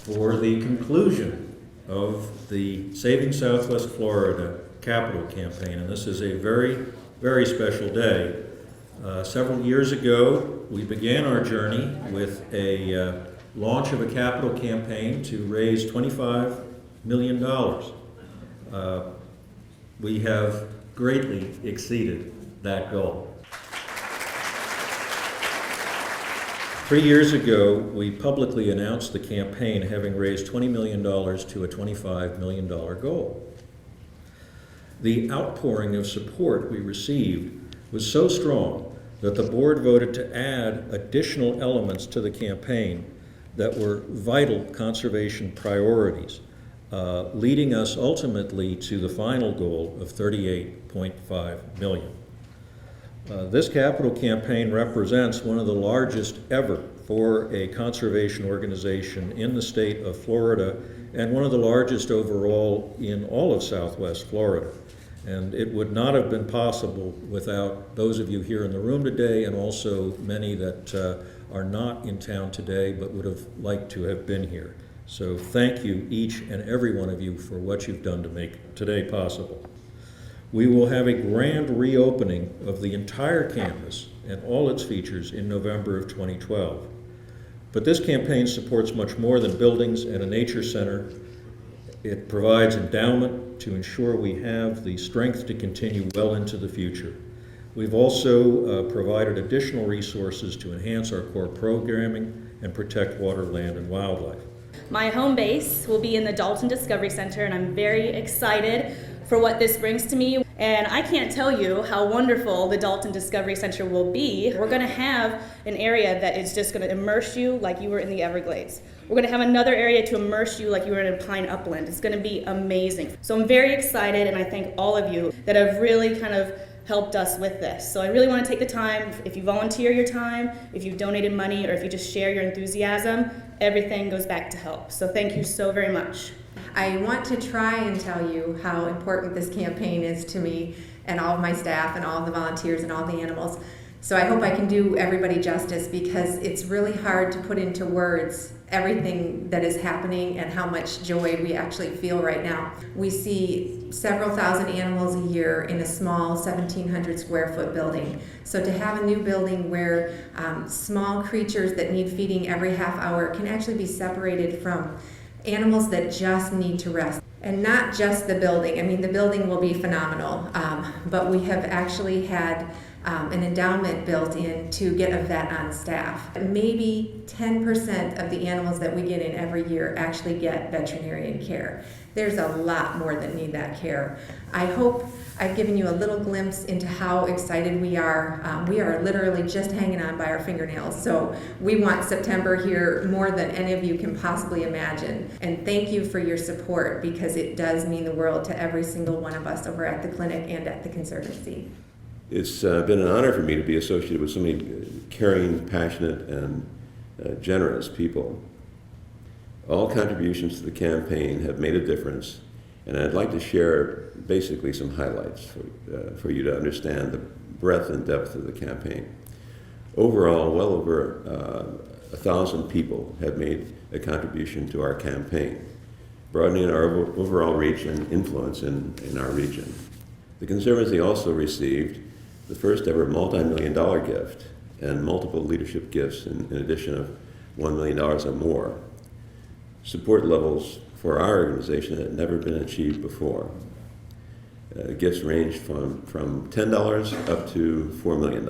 for the conclusion of the Saving Southwest Florida capital campaign, and this is a very, very special day. Several years ago, we began our journey with a launch of a capital campaign to raise $25 million. We have greatly exceeded that goal. 3 years ago, we publicly announced the campaign having raised $20 million to a $25 million goal. The outpouring of support we received was so strong that the board voted to add additional elements to the campaign that were vital conservation priorities, leading us ultimately to the final goal of $38.5 million. This capital campaign represents one of the largest ever for a conservation organization in the state of Florida and one of the largest overall in all of Southwest Florida. And it would not have been possible without those of you here in the room today and also many that are not in town today but would have liked to have been here. So thank you, each and every one of you, for what you've done to make today possible. We will have a grand reopening of the entire campus and all its features in November of 2012. But this campaign supports much more than buildings and a nature center. It provides endowment to ensure we have the strength to continue well into the future. We've also provided additional resources to enhance our core programming and protect water, land, and wildlife. My home base will be in the Dalton Discovery Center, and I'm very excited for what this brings to me. And I can't tell you how wonderful the Dalton Discovery Center will be. We're going to have an area that is just going to immerse you like you were in the Everglades. We're going to have another area to immerse you like you were in a pine upland. It's going to be amazing. So I'm very excited, and I thank all of you that have really kind of helped us with this. So I really want to take the time, if you volunteer your time, if you've donated money, or if you just share your enthusiasm, everything goes back to help. So thank you so very much. I want to try and tell you how important this campaign is to me and all of my staff and all of the volunteers and all the animals. So I hope I can do everybody justice, because it's really hard to put into words everything that is happening and how much joy we actually feel right now. We see several thousand animals a year in a small 1,700 square foot building. So to have a new building where small creatures that need feeding every half hour can actually be separated from animals that just need to rest. And not just the building. I mean, the building will be phenomenal, but we have actually had an endowment built in to get a vet on staff. Maybe 10% of the animals that we get in every year actually get veterinarian care. There's a lot more that need that care. I hope I've given you a little glimpse into how excited we are. We are literally just hanging on by our fingernails. So we want September here more than any of you can possibly imagine. And thank you for your support, because it does mean the world to every single one of us over at the clinic and at the Conservancy. It's been an honor for me to be associated with so many caring, passionate, and generous people. All contributions to the campaign have made a difference, and I'd like to share basically some highlights for you to understand the breadth and depth of the campaign. Overall, well over 1,000 people have made a contribution to our campaign, broadening our overall reach and influence in our region. The Conservancy also received the first ever multi-million-dollar gift and multiple leadership gifts in addition of $1 million or more. Support levels for our organization had never been achieved before. Gifts ranged from $10 up to $4 million.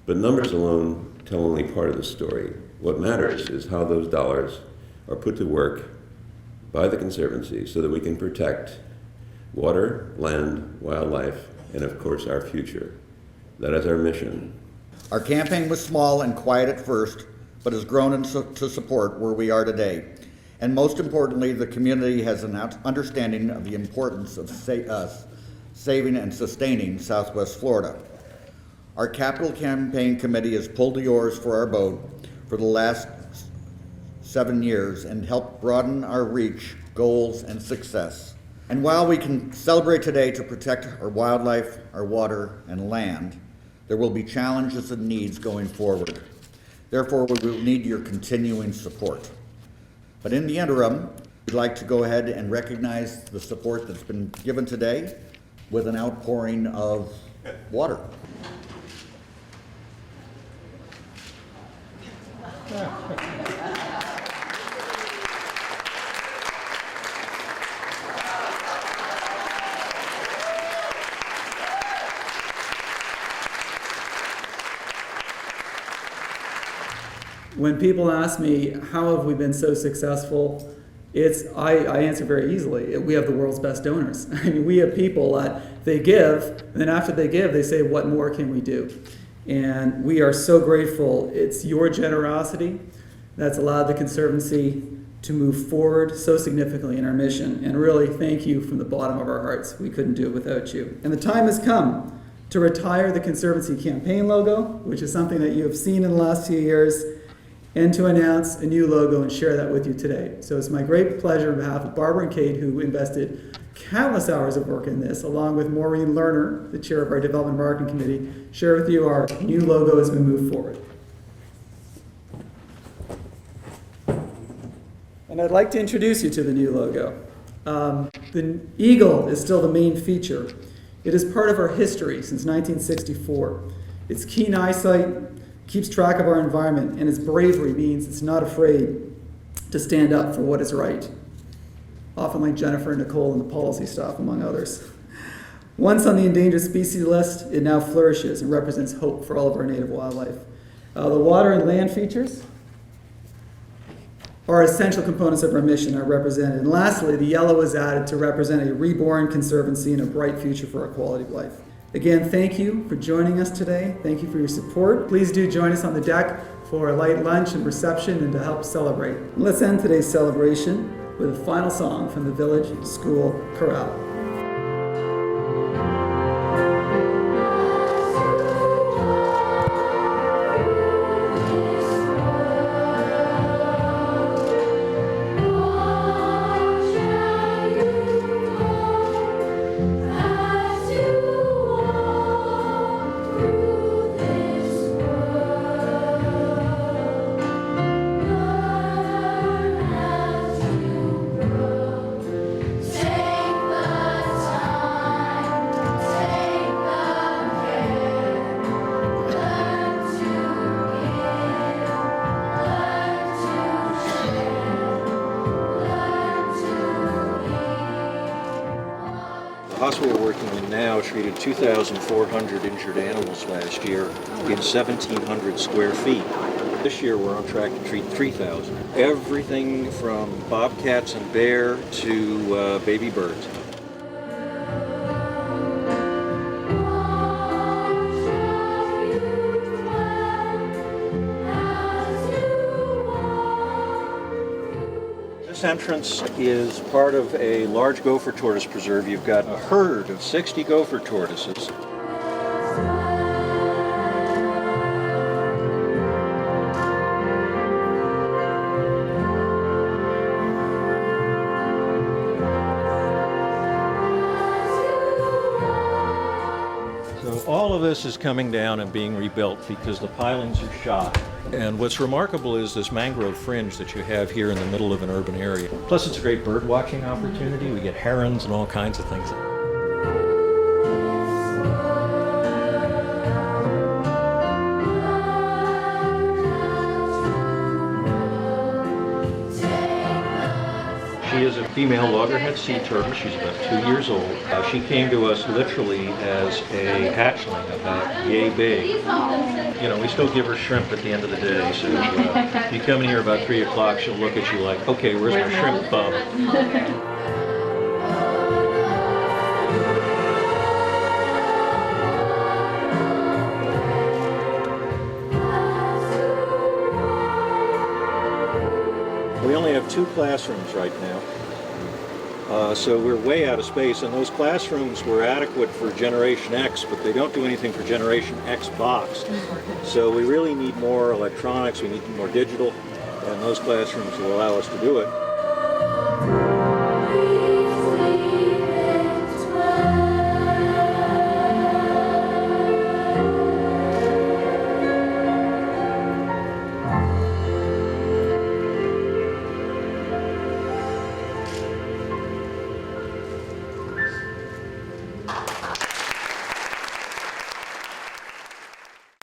But numbers alone tell only part of the story. What matters is how those dollars are put to work by the Conservancy so that we can protect water, land, wildlife, and of course our future. That is our mission. Our campaign was small and quiet at first, but has grown to support where we are today. And most importantly, the community has an understanding of the importance of saving and sustaining Southwest Florida. Our capital campaign committee has pulled the oars for our boat for the last 7 years and helped broaden our reach, goals, and success. And while we can celebrate today to protect our wildlife, our water, and land, there will be challenges and needs going forward. Therefore, we will need your continuing support. But in the interim, we'd like to go ahead and recognize the support that's been given today with an outpouring of water. When people ask me, how have we been so successful? I answer very easily. We have the world's best donors. I mean, we have people that they give, and then after they give, they say, what more can we do? And we are so grateful. It's your generosity that's allowed the Conservancy to move forward so significantly in our mission. And really, thank you from the bottom of our hearts. We couldn't do it without you. And the time has come to retire the Conservancy campaign logo, which is something that you have seen in the last few years, and to announce a new logo and share that with you today. So it's my great pleasure on behalf of Barbara and Kate, who invested countless hours of work in this, along with Maureen Lerner, the chair of our Development Marketing Committee, share with you our new logo as we move forward. And I'd like to introduce you to the new logo. The eagle is still the main feature. It is part of our history since 1964. Its keen eyesight keeps track of our environment, and its bravery means it's not afraid to stand up for what is right. Often like Jennifer and Nicole and the policy stuff, among others. Once on the endangered species list, it now flourishes and represents hope for all of our native wildlife. The water and land features are essential components of our mission are represented. And lastly, the yellow is added to represent a reborn conservancy and a bright future for our quality of life. Again, thank you for joining us today. Thank you for your support. Please do join us on the deck for a light lunch and reception and to help celebrate. Let's end today's celebration with a final song from the Village School Chorale. The hospital we're working in now treated 2,400 injured animals last year in 1,700 square feet. This year we're on track to treat 3,000. Everything from bobcats and bear to baby birds. This entrance is part of a large gopher tortoise preserve. You've got a herd of 60 gopher tortoises. So all of this is coming down and being rebuilt because the pilings are shot. And what's remarkable is this mangrove fringe that you have here in the middle of an urban area. Plus it's a great bird watching opportunity. We get herons and all kinds of things. She is a female loggerhead sea turtle. She's about 2 years old. She came to us literally as a hatchling, about yay big. You know, we still give her shrimp at the end of the day. So if you come in here about 3 o'clock, she'll look at you like, okay, where's my shrimp bub? We only have 2 classrooms right now, so we're way out of space, and those classrooms were adequate for Generation X, but they don't do anything for Generation X box. So we really need more electronics, we need more digital, and those classrooms will allow us to do it.